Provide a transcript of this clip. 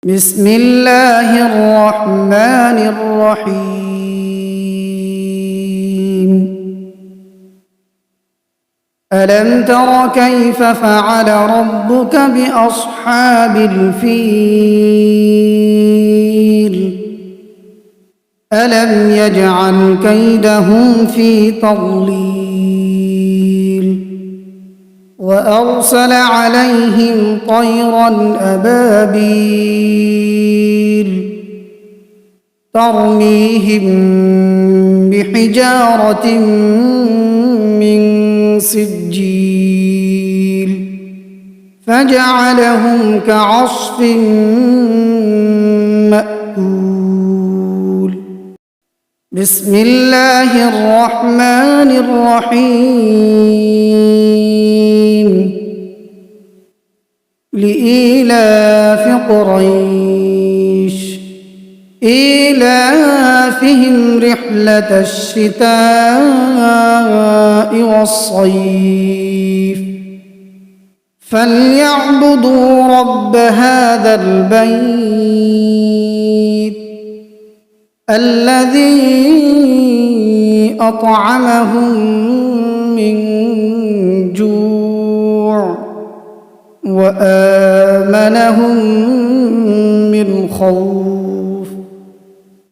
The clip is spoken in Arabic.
بسم الله الرحمن الرحيم. ألم تر كيف فعل ربك بأصحاب الفيل؟ ألم يجعل كيدهم في تضليل وأرسل عليهم طيرا أبابيل ترميهم بحجارة من سجيل فجعلهم كعصف مأكول. بسم الله الرحمن الرحيم. لإيلاف قريش إيلافهم رحلة الشتاء والصيف فليعبدوا رب هذا البيت الذي أطعمهم من جوع وآمنهم من خوف.